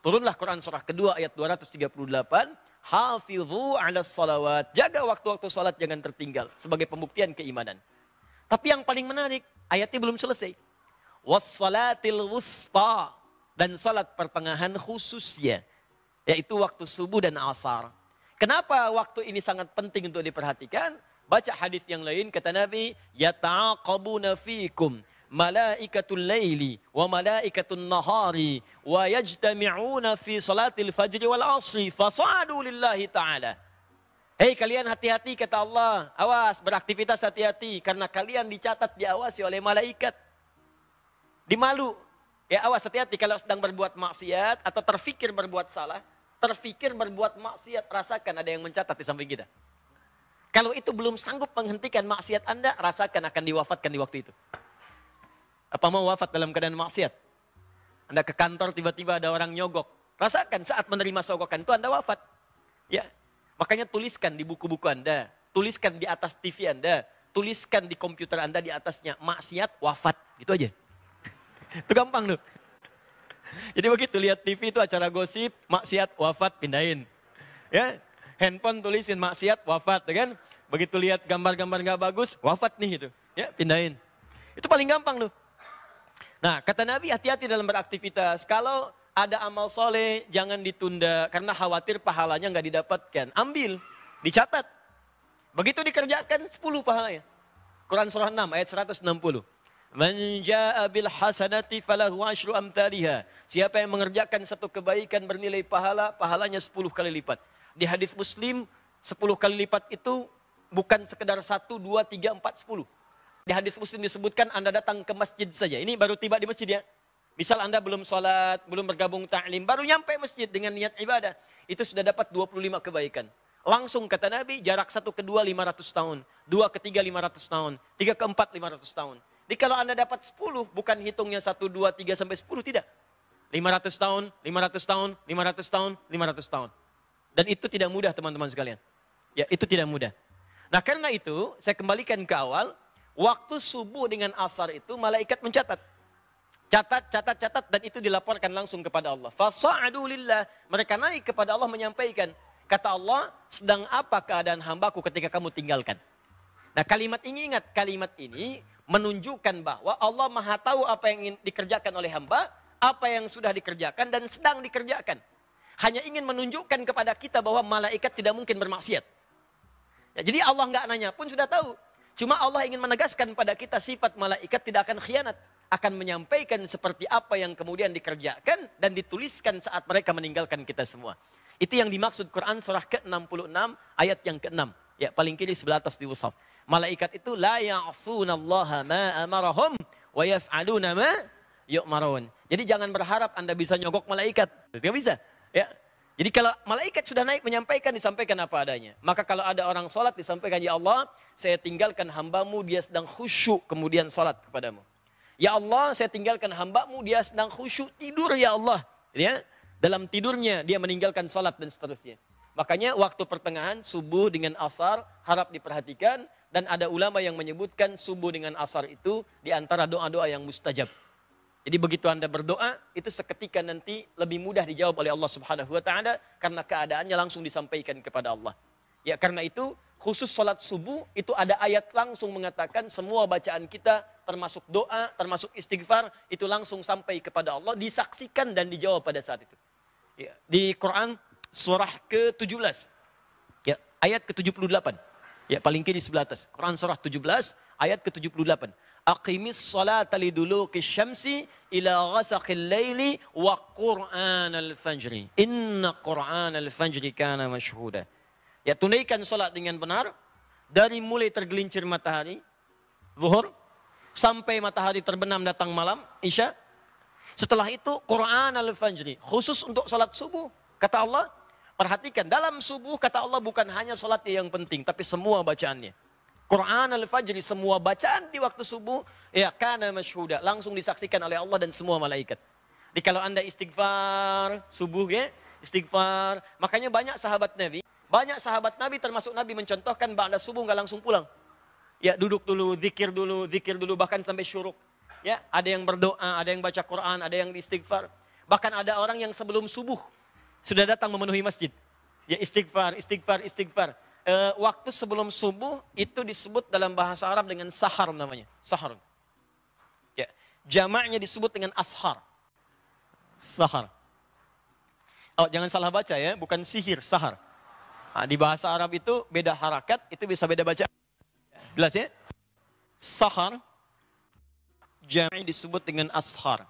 Turunlah Quran surah kedua ayat 238. Hafidhu ala salawat. Jaga waktu-waktu salat jangan tertinggal. Sebagai pembuktian keimanan. Tapi yang paling menarik, ayatnya belum selesai. Wassalatil wusta. Dan salat pertengahan khususnya. Yaitu waktu subuh dan asar. Kenapa waktu ini sangat penting untuk diperhatikan? Baca hadis yang lain, kata Nabi, yata'aqabuna fikum malaikatul laili wa malaikatul nahari wa yajtami'una fi salatil fajri wal asri fasadu lillahi ta'ala. Hei kalian hati-hati kata Allah, awas beraktivitas hati-hati karena kalian dicatat diawasi oleh malaikat. Dimalu, ya awas hati-hati kalau sedang berbuat maksiat atau terfikir berbuat salah, terfikir berbuat maksiat, rasakan ada yang mencatat di samping kita. Kalau itu belum sanggup menghentikan maksiat Anda, rasakan akan diwafatkan di waktu itu. Apa mau wafat dalam keadaan maksiat? Anda ke kantor tiba-tiba ada orang nyogok. Rasakan saat menerima sogokan itu Anda wafat. Ya. Makanya tuliskan di buku-buku Anda, tuliskan di atas TV Anda, tuliskan di komputer Anda di atasnya maksiat wafat, gitu aja. Itu gampang tuh. Jadi begitu lihat TV itu acara gosip, maksiat wafat pindahin. Ya. Handphone tulisin maksiat wafat, kan? Begitu lihat gambar-gambar nggak bagus, wafat nih itu. Ya, pindahin. Itu paling gampang tuh. Nah, kata Nabi hati-hati dalam beraktivitas. Kalau ada amal soleh, jangan ditunda. Karena khawatir pahalanya nggak didapatkan. Ambil, dicatat. Begitu dikerjakan, 10 pahalanya. Quran surah 6 ayat 160. Man jaa bil hasanati falahu asyru amthaliha. Siapa yang mengerjakan satu kebaikan bernilai pahala, pahalanya 10 kali lipat. Di hadis Muslim, 10 kali lipat itu bukan sekedar 1, 2, 3, 4, 10. Di hadis Muslim disebutkan Anda datang ke masjid saja. Ini baru tiba di masjid ya. Misal Anda belum sholat, belum bergabung ta'lim, baru nyampe masjid dengan niat ibadah. Itu sudah dapat 25 kebaikan. Langsung kata Nabi, jarak 1 ke 2, 500 tahun. 2 ke 3, 500 tahun. 3 ke 4, 500 tahun. Jadi kalau Anda dapat 10, bukan hitungnya 1, 2, 3, sampai 10, tidak. 500 tahun, 500 tahun, 500 tahun, 500 tahun. Dan itu tidak mudah teman-teman sekalian. Ya, itu tidak mudah. Nah karena itu, saya kembalikan ke awal, waktu subuh dengan asar itu malaikat mencatat. Catat, dan itu dilaporkan langsung kepada Allah. Fasa'adu lillah. Mereka naik kepada Allah menyampaikan. Kata Allah, sedang apa keadaan hambaku ketika kamu tinggalkan? Nah kalimat ini ingat, kalimat ini menunjukkan bahwa Allah maha tahu apa yang ingin dikerjakan oleh hamba, apa yang sudah dikerjakan dan sedang dikerjakan. Hanya ingin menunjukkan kepada kita bahwa malaikat tidak mungkin bermaksiat. Ya, jadi Allah nggak nanya pun sudah tahu. Cuma Allah ingin menegaskan pada kita sifat malaikat tidak akan khianat. Akan menyampaikan seperti apa yang kemudian dikerjakan dan dituliskan saat mereka meninggalkan kita semua. Itu yang dimaksud Quran surah ke-66 ayat yang ke-6. Ya, paling kiri sebelah atas di mushaf. Malaikat itu la ya'sunallaha ma amarahum wa yaf'aluna ma yu'marun. Jadi jangan berharap Anda bisa nyogok malaikat. Tidak bisa. Ya. Jadi kalau malaikat sudah naik menyampaikan, disampaikan apa adanya. Maka kalau ada orang sholat disampaikan, ya Allah, saya tinggalkan hambamu, dia sedang khusyuk kemudian sholat kepadamu. Ya Allah, saya tinggalkan hambamu, dia sedang khusyuk tidur ya Allah. Ya, dalam tidurnya dia meninggalkan sholat dan seterusnya. Makanya waktu pertengahan subuh dengan asar harap diperhatikan. Dan ada ulama yang menyebutkan subuh dengan asar itu di antara doa-doa yang mustajab. Jadi begitu Anda berdoa, itu seketika nanti lebih mudah dijawab oleh Allah Subhanahu wa taala karena keadaannya langsung disampaikan kepada Allah. Ya karena itu khusus salat subuh itu ada ayat langsung mengatakan semua bacaan kita termasuk doa, termasuk istighfar itu langsung sampai kepada Allah, disaksikan dan dijawab pada saat itu. Ya, di Quran surah ke-17. Ya, ayat ke-78. Ya, paling kiri sebelah atas. Quran surah 17 ayat ke-78. Aqimis salata liduluki syamsi ila ghasaqil laili wa qur'anal fajri. Inna qur'anal fajri kana mashhuda. Ya, tunaikan salat dengan benar dari mulai tergelincir matahari zuhur sampai matahari terbenam datang malam isya. Setelah itu qur'anal fajri, khusus untuk salat subuh. Kata Allah, perhatikan dalam subuh kata Allah bukan hanya salat yang penting tapi semua bacaannya. Quran al-Fajri, semua bacaan di waktu subuh, ya kana masyhuda, langsung disaksikan oleh Allah dan semua malaikat. Jadi kalau Anda istighfar subuh ya, istighfar, makanya banyak sahabat Nabi termasuk Nabi mencontohkan ba'da subuh nggak langsung pulang. Ya duduk dulu, zikir dulu, bahkan sampai syuruk. Ya, ada yang berdoa, ada yang baca Quran, ada yang istighfar. Bahkan ada orang yang sebelum subuh sudah datang memenuhi masjid. Ya istighfar, istighfar, istighfar. Waktu sebelum subuh itu disebut dalam bahasa Arab dengan sahar namanya. Sahar. Ya, jamaknya disebut dengan ashar. Sahar. Oh, jangan salah baca ya, bukan sihir, sahar. Nah, di bahasa Arab itu beda harakat, itu bisa beda baca. Jelas ya? Sahar, jamaknya disebut dengan ashar.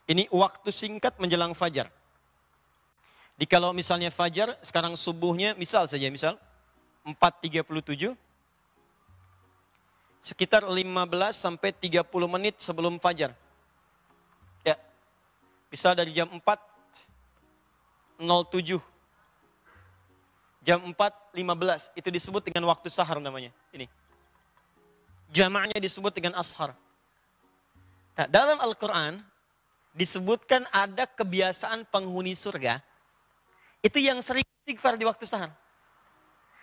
Ini waktu singkat menjelang fajar. Di kalau misalnya fajar, sekarang subuhnya, misal 4.37, sekitar 15 sampai 30 menit sebelum fajar. Ya, bisa dari jam 4.07, jam 4.15, itu disebut dengan waktu sahar namanya. Ini. Jamaknya disebut dengan ashar. Nah, dalam Al-Quran, disebutkan ada kebiasaan penghuni surga, itu yang sering istighfar di waktu sahar.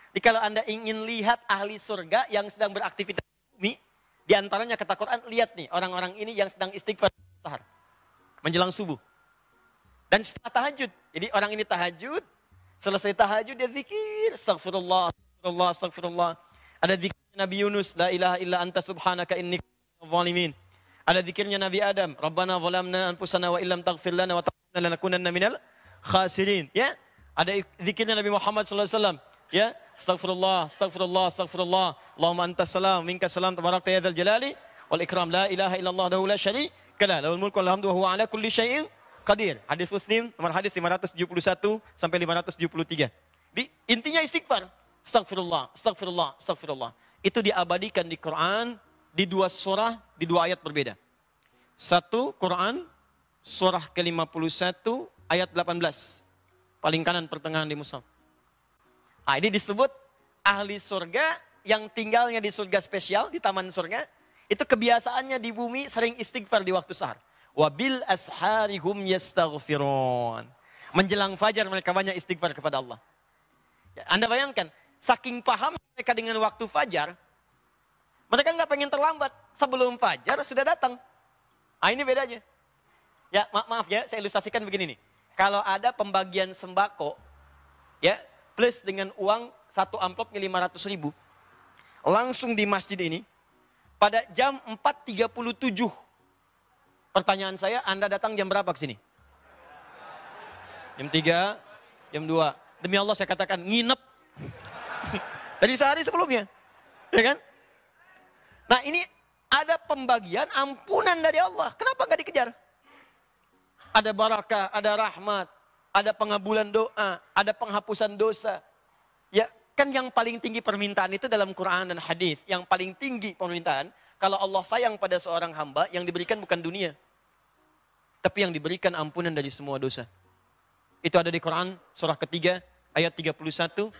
Jadi kalau Anda ingin lihat ahli surga yang sedang beraktivitas di bumi, di antaranya kata Quran, lihat nih orang-orang ini yang sedang istighfar di waktu sahar, menjelang subuh. Dan setelah tahajud, jadi orang ini tahajud, selesai tahajud dia zikir, astagfirullah, astagfirullah, astagfirullah. Ada zikir Nabi Yunus, la ilaha illa anta subhanaka inni kuntu minadh dhalimin. Ada zikirnya Nabi Adam, Rabbana zalamna anfusana wa illam taghfir lana wa tarhamna lanakunanna minal khasirin. Ya, ada zikirnya Nabi Muhammad SAW. Ya, astagfirullah, astagfirullah, astagfirullah. Allahumma antas salam, minkas salam, tabarakta ya dzal jalali wal ikram. La ilaha illallah dahu la syarika lah, lahul mulku wal hamdu wa huwa ala kulli syai'in qadir. Hadis Muslim, nomor hadis 571 sampai 573. Intinya istighfar. Astagfirullah, astagfirullah, astagfirullah. Itu diabadikan di Quran di dua surah, di dua ayat berbeda. Satu Quran, surah ke-51 ayat 18. Paling kanan pertengahan di mushaf. Nah, ini disebut ahli surga yang tinggalnya di surga spesial, di taman surga. Itu kebiasaannya di bumi sering istighfar di waktu sahar. Wabil asharihum yastaghfirun. Menjelang fajar mereka banyak istighfar kepada Allah. Ya, Anda bayangkan, saking paham mereka dengan waktu fajar, mereka nggak pengen terlambat. Sebelum fajar sudah datang. Nah, ini bedanya. Ya, maaf ya, saya ilustrasikan begini nih. Kalau ada pembagian sembako, ya, plus dengan uang satu amplopnya 500.000, langsung di masjid ini, pada jam 4.37. Pertanyaan saya, Anda datang jam berapa ke sini? Jam 3, jam 2. Demi Allah saya katakan, nginep. Dari sehari sebelumnya. Ya kan? Nah, ini ada pembagian ampunan dari Allah. Kenapa nggak dikejar? Ada barakah, ada rahmat, ada pengabulan doa, ada penghapusan dosa. Ya, kan yang paling tinggi permintaan itu dalam Quran dan hadis. Yang paling tinggi permintaan, kalau Allah sayang pada seorang hamba, yang diberikan bukan dunia. Tapi yang diberikan ampunan dari semua dosa. Itu ada di Quran, surah ketiga, ayat 31.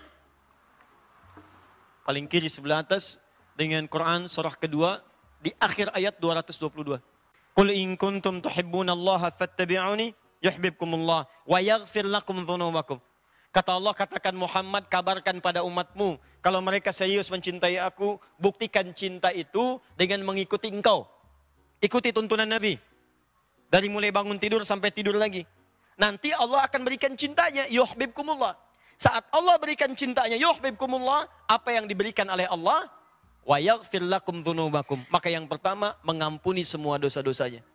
Paling kiri sebelah atas. Dengan Quran surah kedua di akhir ayat 222. Qul in kuntum tuhibbunallaha fattabi'uni yuhibbukumullah wa yaghfir lakum dzunubakum. Kata Allah, katakan Muhammad, kabarkan pada umatmu, kalau mereka serius mencintai aku, buktikan cinta itu dengan mengikuti engkau. Ikuti tuntunan Nabi. Dari mulai bangun tidur sampai tidur lagi. Nanti Allah akan berikan cintanya, yuhibbukumullah. Saat Allah berikan cintanya, yuhibbukumullah, apa yang diberikan oleh Allah? Wa yaghfir lakum dzunubakum. Maka yang pertama, mengampuni semua dosa-dosanya.